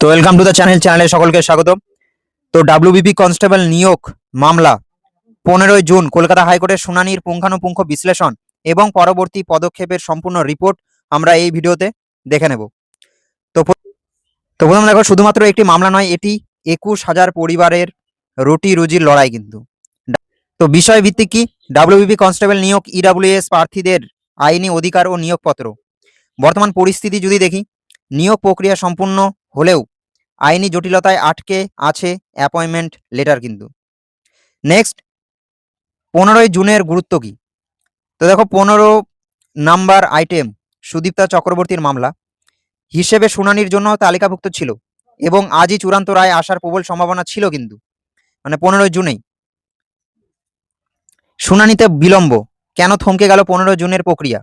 Welcome to the চ্যানেলে সকলকে স্বাগত। তো ডাব্লিউবিপি কনস্টেবল নিয়োগ মামলা 15 জুন কলকাতা হাইকোর্টের শুনানির পুঙ্খানুপুঙ্খ বিশ্লেষণ এবং পরবর্তী পদক্ষেপের সম্পূর্ণ রিপোর্ট আমরা এই ভিডিওতে দেখে নেব। তো প্রথমে দেখো, শুধুমাত্র একটি মামলা নয়, এটি 21,000 পরিবারের রুটি রুজির লড়াই কিন্তু। তো বিষয় ভিত্তিক কি? ডাব্লিউবিপি কনস্টেবল নিয়োগ ইডব্লিউএস প্রার্থীদের আইনি অধিকার ও নিয়োগপত্র। বর্তমান পরিস্থিতি যদি দেখি, নিয়োগ প্রক্রিয়া সম্পূর্ণ হলেও আইনি জটিলতায় আটকে আছে অ্যাপয়েন্টমেন্ট লেটার কিন্তু। নেক্সট, 15 জুনের গুরুত্ব কি? তো দেখো, 15 নাম্বার আইটেম সুদীপ্তা চক্রবর্তীর মামলা হিসেবে শুনানির জন্য তালিকাভুক্ত ছিল এবং আজই চূড়ান্ত রায় আসার প্রবল সম্ভাবনা ছিল কিন্তু, মানে 15 জুনেই। শুনানিতে বিলম্ব কেন থমকে গেল 15 জুনের প্রক্রিয়া?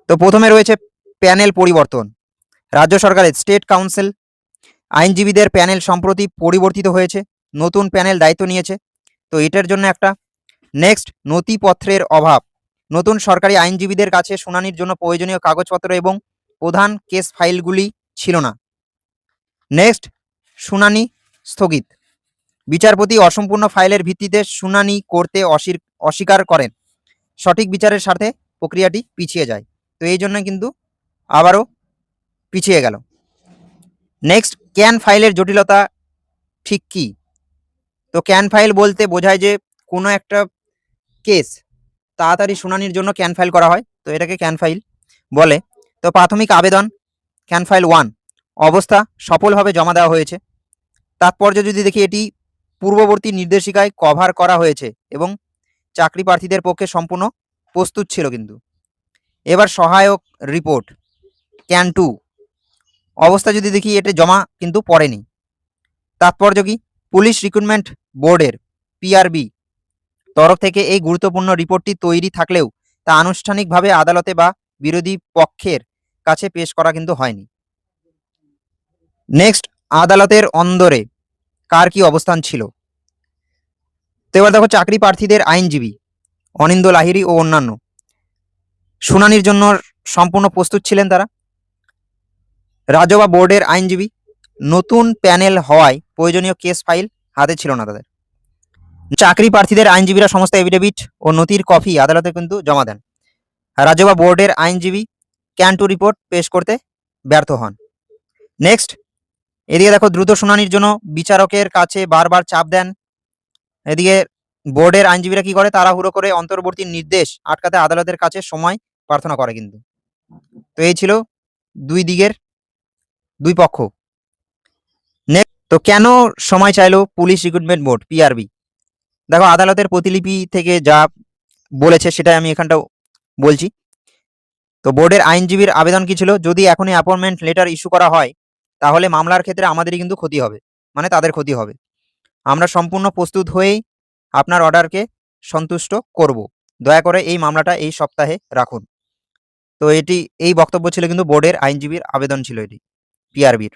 তো প্রথমে রয়েছে প্যানেল পরিবর্তন। রাজ্য সরকারের স্টেট কাউন্সিল আইনজীবীদের প্যানেল সম্প্রতি পরিবর্তিত হয়েছে, নতুন প্যানেল দায়িত্ব নিয়েছে, তো এটার জন্য একটা। নেক্সট, নথিপত্রের অভাব। নতুন সরকারি আইনজীবীদের কাছে শুনানির জন্য প্রয়োজনীয় কাগজপত্র এবং প্রধান কেস ফাইলগুলি ছিল না। নেক্সট, শুনানি স্থগিত। বিচারপতি অসম্পূর্ণ ফাইলের ভিত্তিতে শুনানি করতে অস্বীকার করেন। সঠিক বিচারের স্বার্থে প্রক্রিয়াটি পিছিয়ে যায়, তো এই জন্য কিন্তু আবারও পিছিয়ে গেল। নেক্সট, ক্যান ফাইলের জটিলতা ঠিক কি? তো ক্যান ফাইল বলতে বোঝায় যে কোনো একটা কেস তাড়াতাড়ি শুনানির জন্য ক্যান ফাইল করা হয়, তো এটাকে ক্যান ফাইল বলে। তো প্রাথমিক আবেদন ক্যান ফাইল 1 অবস্থা সফলভাবে জমা দেওয়া হয়েছে। তাৎপর্য যদি দেখি, এটি পূর্ববর্তী নির্দেশিকায় কভার করা হয়েছে এবং চাকরি প্রার্থীদের পক্ষে সম্পূর্ণ প্রস্তুত ছিল কিন্তু। এবার সহায়ক রিপোর্ট ক্যান 2 অবস্থা যদি দেখি, এটা জমা কিন্তু পড়েনি। তাৎপর্য কি? পুলিশ রিক্রুটমেন্ট বোর্ডের পিআরবি তরফ থেকে এই গুরুত্বপূর্ণ রিপোর্টটি তৈরি থাকলেও তা আনুষ্ঠানিকভাবে আদালতে বা বিরোধী পক্ষের কাছে পেশ করা কিন্তু হয়নি। নেক্সট, আদালতের অন্দরে কার কি অবস্থান ছিল? তো এবার দেখো, চাকরি প্রার্থীদের আইনজীবী অনিন্দ্য লাহিড়ী ও অন্যান্য শুনানির জন্য সম্পূর্ণ প্রস্তুত ছিলেন তারা। রাজ্য বা বোর্ডের আইনজীবী নতুন প্যানেল হওয়ায় প্রয়োজনীয় কেস ফাইল হাতে ছিল না তাদের। চাকরি প্রার্থীদের আইনজীবীরা সমস্ত এফিডেভিট ও নথির কপি আদালতে কিন্তু জমা দেন। রাজ্য বা বোর্ডের আইনজীবী ক্যান 2 রিপোর্ট পেশ করতে ব্যর্থ হন। নেক্সট, এদিকে দেখো, দ্রুত শুনানির জন্য বিচারকের কাছে বারবার চাপ দেন। এদিকে বোর্ডের আইনজীবীরা কি করে, তাড়াহুড়ো করে অন্তর্বর্তী নির্দেশ আটকাতে আদালতের কাছে সময় প্রার্থনা করে কিন্তু। তো এই ছিল দুই দিকের দুই পক্ষ। নেক্সট, তো কেন সময় চাইলো পুলিশ রিক্রুটমেন্ট বোর্ড পিআরবি? দেখো, আদালতের প্রতিলিপি থেকে যা বলেছে সেটাই আমি এখানটাও বলছি। তো বোর্ডের আইনজীবীর আবেদন কি ছিল? যদি এখনই অ্যাপয়েন্টমেন্ট লেটার ইস্যু করা হয় তাহলে মামলার ক্ষেত্রে আমাদেরই কিন্তু ক্ষতি হবে, মানে তাদের ক্ষতি হবে। আমরা সম্পূর্ণ প্রস্তুত হয়েই আপনার অর্ডারকে সন্তুষ্ট করব, দয়া করে এই মামলাটা এই সপ্তাহে রাখুন। তো এটি এই বক্তব্য ছিল কিন্তু বোর্ডের আইনজীবীর আবেদন ছিল এটি পিআরবির।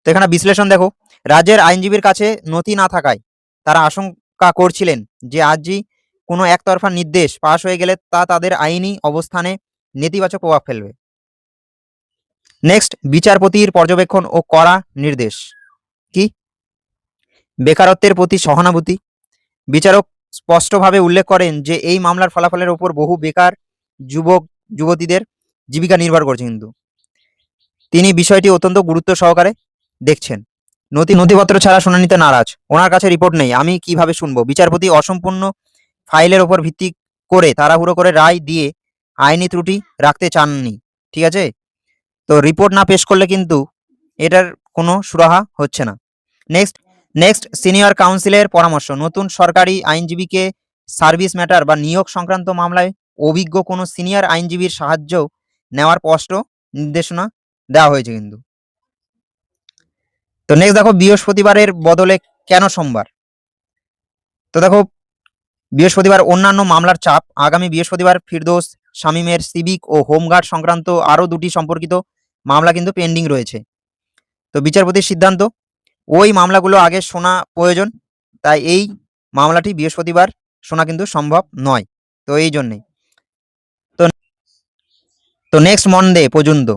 তো এখানে বিশ্লেষণ দেখো, রাজ্যের আইনজীবীর কাছে নথি না থাকায় তারা আশঙ্কা করছিলেন যে আজই কোনো একতরফা নির্দেশ পাশ হয়ে গেলে তা তাদের আইনি অবস্থানে নেতিবাচক প্রভাব ফেলবে। নেক্সট, বিচারপতির পর্যবেক্ষণ ও কড়া নির্দেশ কি? বেকারত্বের প্রতি সহানুভূতি। বিচারক স্পষ্টভাবে উল্লেখ করেন যে এই মামলার ফলাফলের ওপর বহু বেকার যুবক যুবতীদের জীবিকা নির্ভর করছে কিন্তু তিনি বিষয়টি অত্যন্ত গুরুত্ব সহকারে দেখছেন। নথিপত্র ছাড়া শুনানিতে নারাজ, ওনার কাছে রিপোর্ট নেই, আমি কিভাবে শুনবো? বিচারপতি অসম্পূর্ণ ফাইলের ওপর ভিত্তি করে তাড়াহুড়ো করে রায় দিয়ে আইনি ত্রুটি রাখতে চাননি, ঠিক আছে? তো রিপোর্ট না পেশ করলে কিন্তু এটার কোনো সুরাহা হচ্ছে না। নেক্সট, সিনিয়র কাউন্সিলের পরামর্শ। নতুন সরকারি আইনজীবীকে সার্ভিস ম্যাটার বা নিয়োগ সংক্রান্ত মামলায় অভিজ্ঞ কোনো সিনিয়র আইনজীবীর সাহায্য নেওয়ার স্পষ্ট নির্দেশনা দেওয়া হয়েছে কিন্তু। তো নেক্সট দেখো, বৃহস্পতিবারের বদলে কেন সোমবার? তো দেখো, বৃহস্পতিবার অন্যান্য মামলার চাপ। আগামী বৃহস্পতিবার ফিরদৌস শামীমের সিভিক ও হোমগার্ড সংক্রান্ত আরও 2টি সম্পর্কিত মামলা কিন্তু পেন্ডিং রয়েছে। তো বিচারপতির সিদ্ধান্ত, ওই মামলাগুলো আগে শোনা প্রয়োজন, তাই এই মামলাটি বৃহস্পতিবার শোনা কিন্তু সম্ভব নয়, তো এই জন্যেই। তো নেক্সট মনডে পর্যন্ত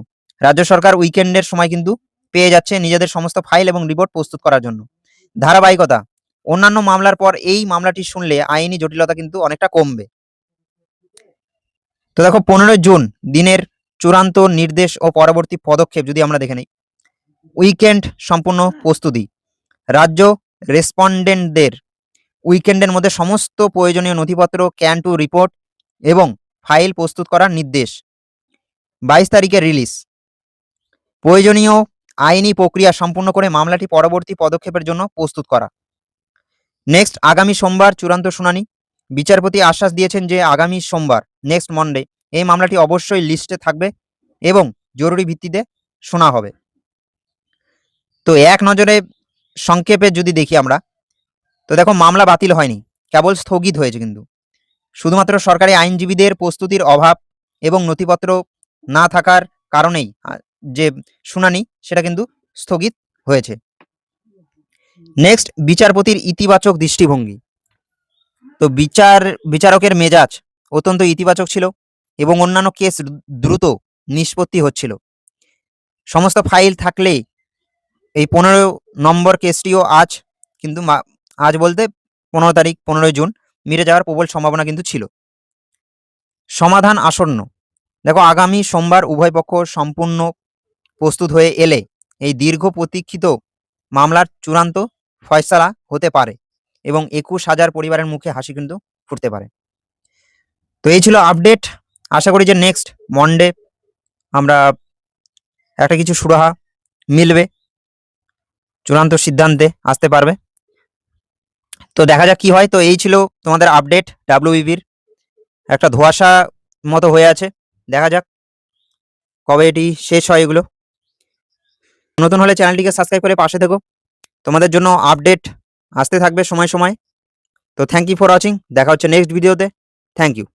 রাজ্য সরকার উইকেন্ডের সময় কিন্তু পেয়ে যাচ্ছে নিজেদের সমস্ত ফাইল এবং রিপোর্ট প্রস্তুত করার জন্য। ধারাবাহিকতা, অন্যান্য মামলার পর এই মামলাটি শুনলে আইনি জটিলতা কিন্তু অনেকটা কমবে। তো দেখো 15 জুন দিনের চূড়ান্ত নির্দেশ ও পরবর্তী পদক্ষেপ যদি আমরা দেখে নিই। উইকেন্ড সম্পূর্ণ প্রস্তুতি, রাজ্য রেসপন্ডেন্টদের উইকেন্ডের মধ্যে সমস্ত প্রয়োজনীয় নথিপত্র, ক্যান টু রিপোর্ট এবং ফাইল প্রস্তুত করার নির্দেশ। 22 তারিখে রিলিজ। প্রয়োজনীয় আইনি প্রক্রিয়া সম্পূর্ণ করে মামলাটি পরবর্তী পদক্ষেপের জন্য প্রস্তুত করা। নেক্সট আগামী সোমবার চূড়ান্ত শুনানি। বিচারপতি আশ্বাস দিয়েছেন যে আগামী সোমবার নেক্সট মন্ডে এই মামলাটি অবশ্যই লিস্টে থাকবে এবং জরুরি ভিত্তিতে শোনা হবে। তো এক নজরে সংক্ষেপে যদি দেখি আমরা, তো দেখো মামলা বাতিল হয়নি, কেবল স্থগিত হয়েছে। কিন্তু শুধুমাত্র সরকারি আইনজীবীদের প্রস্তুতির অভাব এবং নথিপত্র না থাকার কারণেই যে শুনানি সেটা কিন্তু স্থগিত হয়েছে। নেক্সট বিচারপতির ইতিবাচক দৃষ্টিভঙ্গি। তো বিচারকের মেজাজ অত্যন্ত ইতিবাচক ছিল এবং অন্যান্য কেস দ্রুত নিষ্পত্তি হচ্ছিল। সমস্ত ফাইল থাকলেই এই 15 নম্বর কেসটিও আজ কিন্তু আজ বলতে 15 তারিখ 15 জুন মিটে যাওয়ার প্রবল সম্ভাবনা কিন্তু ছিল। সমাধান আসন্ন। দেখো আগামী সোমবার উভয় পক্ষ সম্পূর্ণ প্রস্তুত হয়ে এলে এই দীর্ঘ প্রতীক্ষিত মামলার চূড়ান্ত ফয়সালা হতে পারে এবং 21,000 পরিবারের মুখে হাসি কিন্তু ফুটতে পারে। তো এই ছিল আপডেট। আশা করি যে নেক্সট মন্ডে আমরা একটা কিছু সুরাহা মিলবে, চূড়ান্ত সিদ্ধান্তে আসতে পারবে। তো দেখা যাক কি হয়। তো এই ছিল তোমাদের আপডেট। ডাব্লিউবিবির একটা ধোঁয়াশা মতো হয়ে আছে, দেখা যাক কবে এটি শেষ হয়। এগুলো নতুন হলে চ্যানেলটিকে সাবস্ক্রাইব করে পাশে থেকো, তোমাদের জন্য আপডেট আসতে থাকবে সময় সময়। তো থ্যাংক ইউ ফর ওয়াচিং, দেখা হচ্ছে নেক্সট ভিডিওতে। Thank you.